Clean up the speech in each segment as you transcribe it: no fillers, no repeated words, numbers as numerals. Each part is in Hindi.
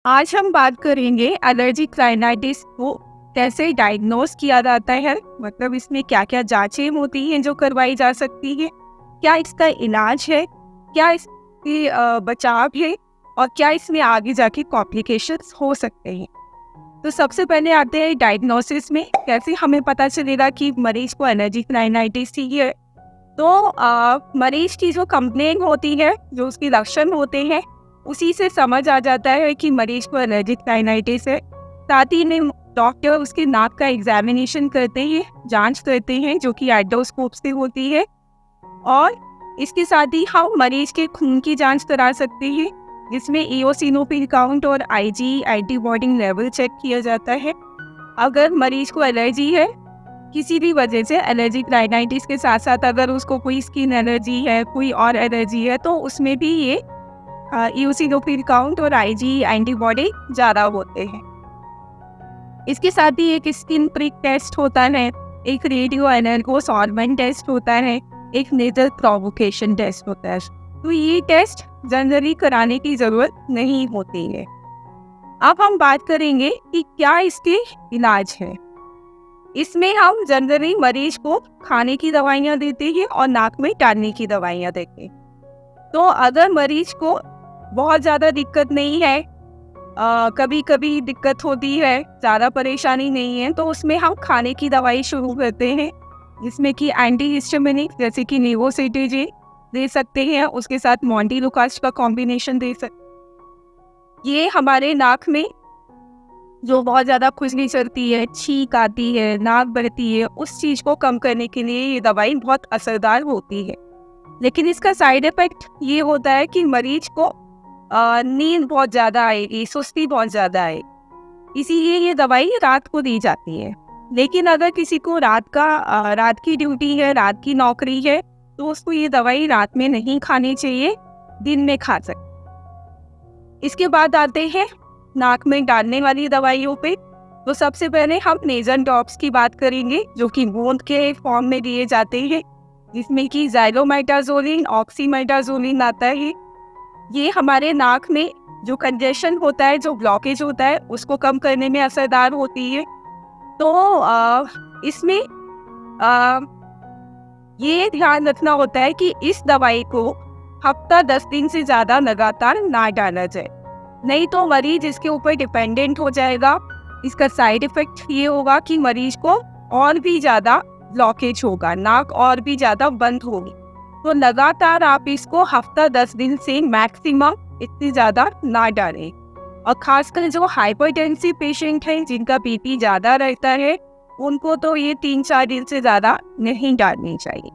आज हम बात करेंगे एलर्जिक राइनाइटिस को कैसे डायग्नोस किया जाता है। मतलब इसमें क्या क्या जांचें होती हैं जो करवाई जा सकती है, क्या इसका इलाज है, क्या इसके बचाव है और क्या इसमें आगे जाके कॉम्प्लिकेशंस हो सकते हैं। तो सबसे पहले आते हैं डायग्नोसिस में, कैसे हमें पता चलेगा कि मरीज को एलर्जिक राइनाइटिस ही है। तो मरीज की जो कंप्लेन होती है, जो उसके लक्षण होते हैं, उसी से समझ आ जाता है कि मरीज को एलर्जिक राइनाइटिस है। साथ ही में डॉक्टर उसके नाक का एग्जामिनेशन करते हैं, जांच करते हैं, जो कि एंडोस्कोप से होती है। और इसके साथ ही हम मरीज के खून की जांच करा सकते हैं, जिसमें इओसिनोफिल काउंट और आईजी एंटीबॉडी लेवल चेक किया जाता है। अगर मरीज को एलर्जी है किसी भी वजह से, एलर्जिक राइनाइटिस के साथ साथ अगर उसको कोई स्किन एलर्जी है, कोई और एलर्जी है, तो उसमें भी ये इओसिनोफिल काउंट और आईजी एंटीबॉडी ज़्यादा होते हैं। इसके साथ ही एक स्किन प्रिक टेस्ट होता है, एक रेडियो एनर्गोसॉर्बेंट टेस्ट होता है, एक नेजल प्रोवोकेशन टेस्ट होता है। तो ये टेस्ट जनरली कराने की ज़रूरत नहीं होती है। अब हम बात करेंगे कि क्या इसके इलाज है। इसमें हम जनरली मरीज को खाने की दवाइयाँ देते हैं और नाक में डालने की दवाइयाँ देते हैं। तो अगर मरीज को बहुत ज़्यादा दिक्कत नहीं है, कभी कभी दिक्कत होती है, ज़्यादा परेशानी नहीं है, तो उसमें हम खाने की दवाई शुरू करते हैं, जिसमें कि एंटी हिस्टामिनिक जैसे कि लेवोसिट्राजिन दे सकते हैं, उसके साथ मोंटेलुकास्ट का कॉम्बिनेशन दे सकते। ये हमारे नाक में जो बहुत ज़्यादा खुजली चलती है, छींक आती है, नाक बहती है, उस चीज़ को कम करने के लिए ये दवाई बहुत असरदार होती है। लेकिन इसका साइड इफ़ेक्ट ये होता है कि मरीज को नींद बहुत ज़्यादा आएगी, सुस्ती बहुत ज़्यादा आएगी, इसीलिए ये दवाई रात को दी जाती है। लेकिन अगर किसी को रात की ड्यूटी है, रात की नौकरी है, तो उसको ये दवाई रात में नहीं खानी चाहिए, दिन में खा सकते। इसके बाद आते हैं नाक में डालने वाली दवाइयों पे। तो सबसे पहले हम नेजल ड्रॉप्स की बात करेंगे, जो कि बूंद के फॉर्म में दिए जाते हैं, जिसमें कि ज़ाइलोमेटाज़ोलिन, ऑक्सीमेटाज़ोलिन आता है। ये हमारे नाक में जो कंजेशन होता है, जो ब्लॉकेज होता है, उसको कम करने में असरदार होती है। तो इसमें आ, ये ध्यान रखना होता है कि इस दवाई को हफ्ता 10 दिन से ज़्यादा लगातार ना डाला जाए, नहीं तो मरीज इसके ऊपर डिपेंडेंट हो जाएगा। इसका साइड इफ़ेक्ट ये होगा कि मरीज को और भी ज़्यादा ब्लॉकेज होगा, नाक और भी ज़्यादा बंद होगी। तो लगातार आप इसको हफ्ता 10 दिन से मैक्सिमम इतनी ज़्यादा ना डालें। और ख़ासकर जो हाइपरटेंसिव पेशेंट हैं, जिनका बीपी ज़्यादा रहता है, उनको तो ये 3-4 दिन से ज़्यादा नहीं डालनी चाहिए।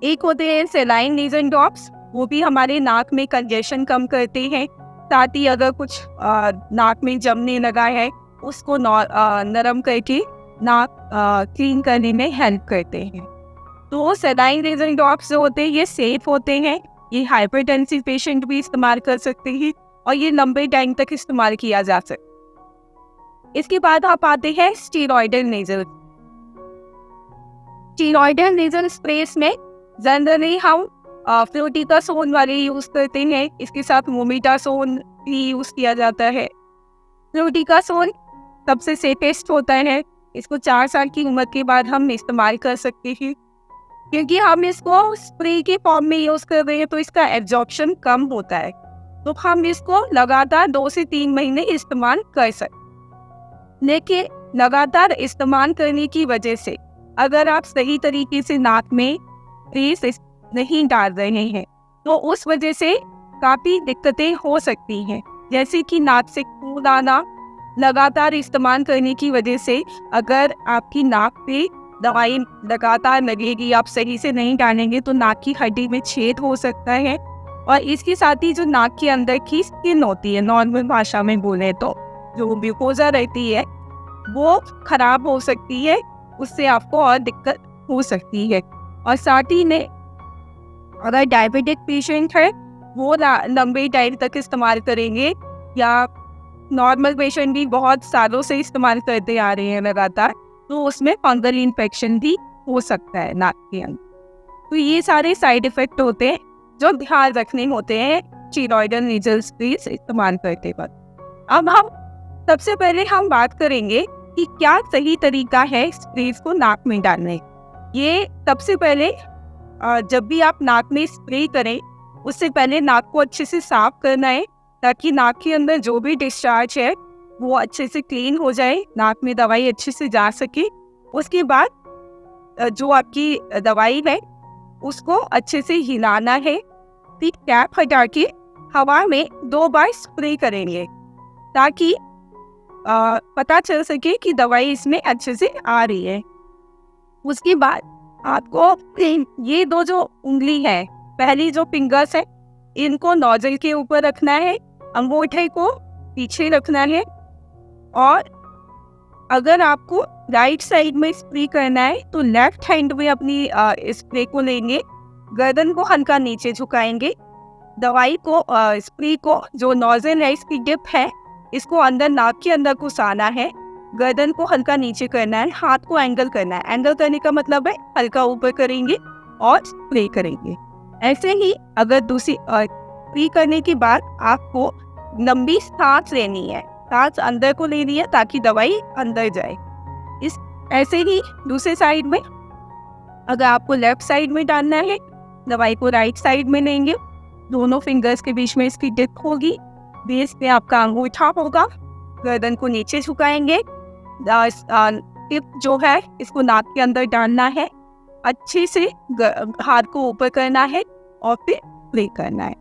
एक होते हैं सेलाइन नेज़ल ड्रॉप्स, वो भी हमारे नाक में कंजेशन कम करते हैं। साथ ही अगर कुछ नाक में जमने लगा है, उसको नरम करके नाक क्लीन करने में हेल्प करते हैं। तो सेलाइन नेज़ल ड्रॉप्स जो होते हैं, ये सेफ होते हैं, ये हाइपरटेंसिव पेशेंट भी इस्तेमाल कर सकते हैं और ये लंबे टाइम तक इस्तेमाल किया जा सकता है। इसके बाद आप आते हैं स्टेरॉयडल नेज़ल स्प्रेस में जनरली हम फ्लूटिकासोन वाले यूज़ करते हैं, इसके साथ मोमेटासोन भी यूज़ किया जाता है। फ्लूटिकासोन सबसे सेफेस्ट होता है, इसको 4 साल की उम्र के बाद हम इस्तेमाल कर सकते हैं, क्योंकि हम इसको स्प्रे के फॉर्म में यूज़ कर रहे हैं, तो इसका एब्जॉर्प्शन कम होता है। तो हम इसको लगातार 2 से 3 महीने इस्तेमाल कर सकते। लेकिन लगातार इस्तेमाल करने की वजह से अगर आप सही तरीके से नाक में स्प्रे नहीं डाल रहे हैं, तो उस वजह से काफ़ी दिक्कतें हो सकती हैं, जैसे कि नाक से खून आना। लगातार इस्तेमाल करने की वजह से अगर आपकी नाक पे दवाई लगातार लगेगी, आप सही से नहीं डालेंगे, तो नाक की हड्डी में छेद हो सकता है। और इसके साथ ही जो नाक के अंदर की स्किन होती है, नॉर्मल भाषा में बोले तो जो म्यूकोसा रहती है, वो खराब हो सकती है, उससे आपको और दिक्कत हो सकती है। और साथ ही में अगर डायबिटिक पेशेंट है, वो लंबे टाइम तक इस्तेमाल करेंगे, या नॉर्मल पेशेंट भी बहुत सालों से इस्तेमाल करते आ रहे हैं लगातार, तो उसमें फंगल इन्फेक्शन भी हो सकता है नाक के अंदर। तो ये सारे साइड इफ़ेक्ट होते हैं जो ध्यान रखने होते हैं स्टेरॉयडल नेजल स्प्रे इस्तेमाल करते वक्त। अब हम सबसे पहले हम बात करेंगे कि क्या सही तरीका है स्प्रे को नाक में डालने। ये सबसे पहले जब भी आप नाक में स्प्रे करें उससे पहले नाक को अच्छे से साफ करना है, ताकि नाक के अंदर जो भी डिस्चार्ज है वो अच्छे से क्लीन हो जाए, नाक में दवाई अच्छे से जा सके। उसके बाद जो आपकी दवाई है उसको अच्छे से हिलाना है, फिर कैप हटा के हवा में 2 बार स्प्रे करेंगे, ताकि पता चल सके कि दवाई इसमें अच्छे से आ रही है। उसके बाद आपको ये 2 जो उंगली है, पहली जो फिंगर्स है, इनको नोजल के ऊपर रखना है, अंगूठे को पीछे रखना है, और अगर आपको राइट साइड में स्प्रे करना है तो लेफ्ट हैंड में अपनी स्प्रे को लेंगे, गर्दन को हल्का नीचे झुकाएंगे, दवाई को स्प्रे को जो नोजल है इसकी टिप है इसको अंदर नाक के अंदर घुसाना है, गर्दन को हल्का नीचे करना है, हाथ को एंगल करना है। एंगल करने का मतलब है हल्का ऊपर करेंगे और स्प्रे करेंगे। ऐसे ही अगर दूसरी स्प्रे करने के बाद आपको लंबी सांस लेनी है, सांस अंदर को लेनी है ताकि दवाई अंदर जाए। ऐसे ही दूसरे साइड में अगर आपको लेफ्ट साइड में डालना है, दवाई को राइट साइड में लेंगे, दोनों फिंगर्स के बीच में इसकी टिप होगी, बेस पे आपका अंगूठा होगा, गर्दन को नीचे झुकाएंगे, टिप जो है इसको नाक के अंदर डालना है, अच्छे से हाथ को ऊपर करना है और फिर स्प्रे करना है।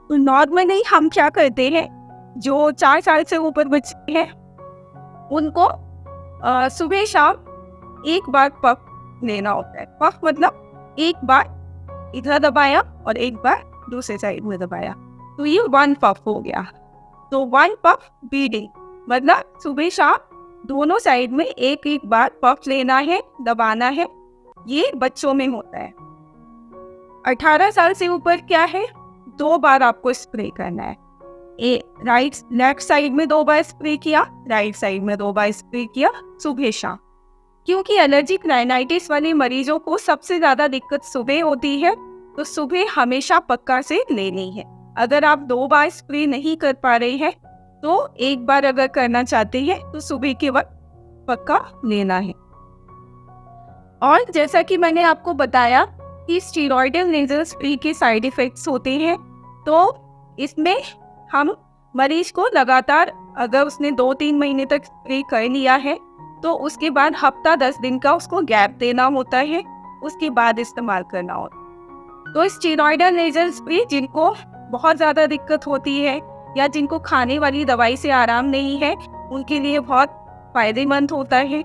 तो नॉर्मली हम क्या करते हैं, जो 4 साल से ऊपर बच्चे हैं उनको सुबह शाम एक बार पफ लेना होता है। पफ मतलब एक बार इधर दबाया और एक बार दूसरे साइड में दबाया, तो ये 1 पफ हो गया। तो 1 पफ बीडिंग मतलब सुबह शाम दोनों साइड में एक एक बार पफ लेना है, दबाना है। ये बच्चों में होता है। 18 साल से ऊपर क्या है, 2 बार आपको स्प्रे करना है। लेफ्ट साइड में 2 बार स्प्रे किया, राइट साइड में 2 बार स्प्रे किया, सुबह शाम। क्योंकि एलर्जिक राइनाइटिस वाले मरीजों को सबसे ज्यादा दिक्कत सुबह होती है, तो सुबह हमेशा पक्का से लेनी है। अगर आप 2 बार स्प्रे नहीं कर पा रहे हैं तो एक बार अगर करना चाहते हैं तो सुबह के वक्त पक्का लेना है। और जैसा कि मैंने आपको बताया कि स्टेरॉयडल नेजल स्प्रे के साइड इफेक्ट्स होते हैं, तो इसमें हम मरीज को लगातार अगर उसने 2-3 महीने तक स्प्रे कर लिया है तो उसके बाद हफ्ता 10 दिन का उसको गैप देना होता है, उसके बाद इस्तेमाल करना होता है। तो स्टेरॉयडल नेजल स्प्रे जिनको बहुत ज़्यादा दिक्कत होती है या जिनको खाने वाली दवाई से आराम नहीं है उनके लिए बहुत फायदेमंद होता है।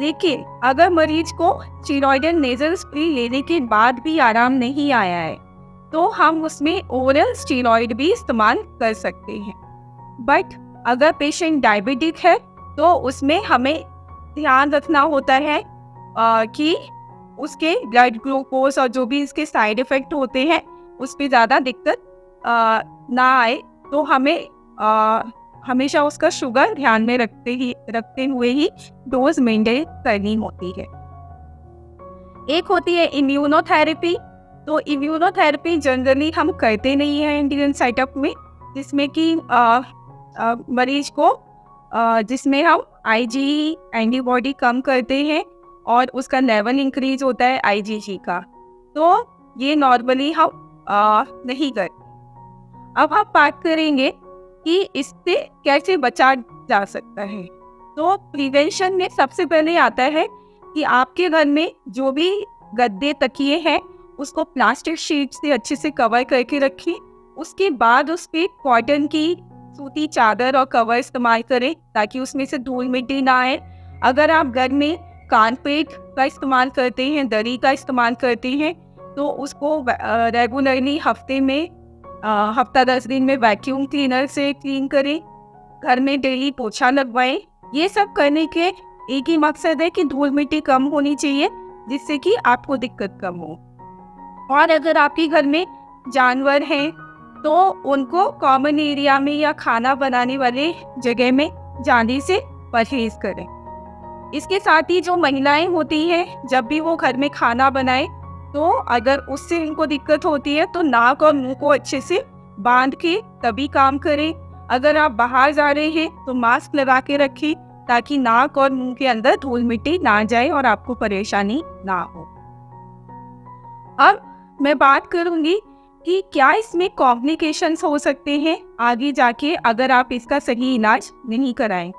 लेकिन अगर मरीज को स्टेरॉयडल नेजल स्प्रे लेने के बाद भी आराम नहीं आया है तो हम उसमें ओरल स्टेरॉयड भी इस्तेमाल कर सकते हैं। बट अगर पेशेंट डायबिटिक है तो उसमें हमें ध्यान रखना होता है कि उसके ब्लड ग्लूकोज और जो भी इसके साइड इफ़ेक्ट होते हैं उस पर ज़्यादा दिक्कत ना आए। तो हमें हमेशा उसका शुगर ध्यान में रखते हुए ही डोज मेंटेन करनी होती है। एक होती है इम्यूनोथेरेपी। तो इम्यूनोथेरेपी जनरली हम करते नहीं हैं इंडियन सेटअप में, जिसमें कि मरीज को जिसमें हम आईजी एंटीबॉडी कम करते हैं और उसका लेवल इंक्रीज होता है आईजीजी का। तो ये नॉर्मली हम नहीं करते। अब हम बात करेंगे कि इससे कैसे बचा जा सकता है। तो प्रिवेंशन में सबसे पहले आता है कि आपके घर में जो भी गद्दे तकिए हैं उसको प्लास्टिक शीट से अच्छे से कवर करके रखें। उसके बाद उस पर कॉटन की सूती चादर और कवर इस्तेमाल करें ताकि उसमें से धूल मिट्टी ना आए। अगर आप घर में कारपेट का इस्तेमाल करते हैं, दरी का इस्तेमाल करते हैं, तो उसको रेगुलरली हफ्ता 10 दिन में वैक्यूम क्लीनर से क्लीन करें। घर में डेली पोछा लगवाएं। ये सब करने के एक ही मकसद है कि धूल मिट्टी कम होनी चाहिए, जिससे कि आपको दिक्कत कम हो। और अगर आपके घर में जानवर हैं तो उनको कॉमन एरिया में या खाना बनाने वाले जगह में जाने से परहेज करें। इसके साथ ही जो महिलाएं होती हैं जब भी वो घर में खाना बनाए तो अगर उससे इनको दिक्कत होती है तो नाक और मुंह को अच्छे से बांध के तभी काम करें। अगर आप बाहर जा रहे हैं तो मास्क लगा के रखें ताकि नाक और मुंह के अंदर धूल मिट्टी ना जाए और आपको परेशानी ना हो। अब मैं बात करूंगी कि क्या इसमें कॉम्प्लिकेशंस हो सकते हैं आगे जाके अगर आप इसका सही इलाज नहीं कराएं।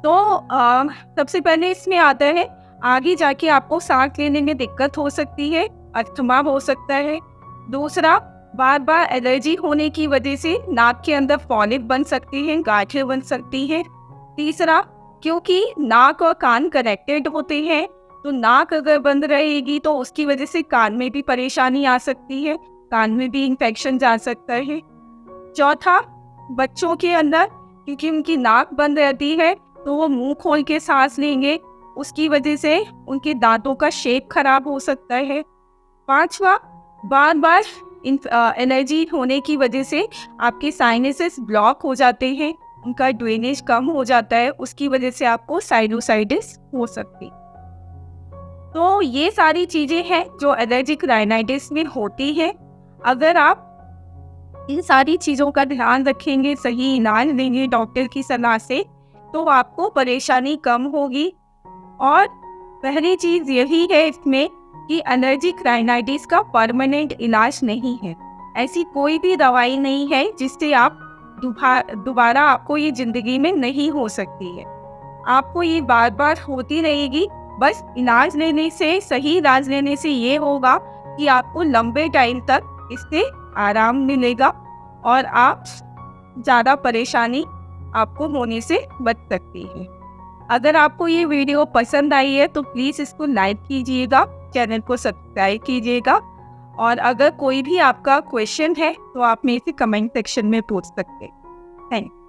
तो सबसे पहले इसमें आता है आगे जाके आपको सांस लेने में दिक्कत हो सकती है, अस्थमा हो सकता है। दूसरा, बार बार एलर्जी होने की वजह से नाक के अंदर पॉलिप बन सकती हैं, गांठें बन सकती हैं। तीसरा, क्योंकि नाक और कान कनेक्टेड होते हैं तो नाक अगर बंद रहेगी तो उसकी वजह से कान में भी परेशानी आ सकती है, कान में भी इन्फेक्शन जा सकता है। चौथा, बच्चों के अंदर क्योंकि उनकी नाक बंद रहती है तो वो मुंह खोल के सांस लेंगे, उसकी वजह से उनके दांतों का शेप खराब हो सकता है। पांचवा, बार बार एलर्जी होने की वजह से आपके साइनसेस ब्लॉक हो जाते हैं, उनका ड्रेनेज कम हो जाता है, उसकी वजह से आपको साइनोसाइटिस हो सकती। तो ये सारी चीजें हैं जो एलर्जिक राइनाइटिस में होती है। अगर आप इन सारी चीज़ों का ध्यान रखेंगे, सही इलाज लेंगे डॉक्टर की सलाह से, तो आपको परेशानी कम होगी। और पहली चीज़ यही है इसमें कि एलर्जिक राइनाइटिस का परमानेंट इलाज नहीं है। ऐसी कोई भी दवाई नहीं है जिससे आप दोबारा आपको ये ज़िंदगी में नहीं हो सकती है। आपको ये बार बार होती रहेगी। बस इलाज लेने से, सही इलाज लेने से ये होगा कि आपको लंबे टाइम तक इससे आराम मिलेगा और आप ज़्यादा परेशानी आपको होने से बच सकती है। अगर आपको ये वीडियो पसंद आई है तो प्लीज़ इसको लाइक कीजिएगा, चैनल को सब्सक्राइब कीजिएगा और अगर कोई भी आपका क्वेश्चन है तो आप मेरे से कमेंट सेक्शन में पूछ सकते हैं। Thank you.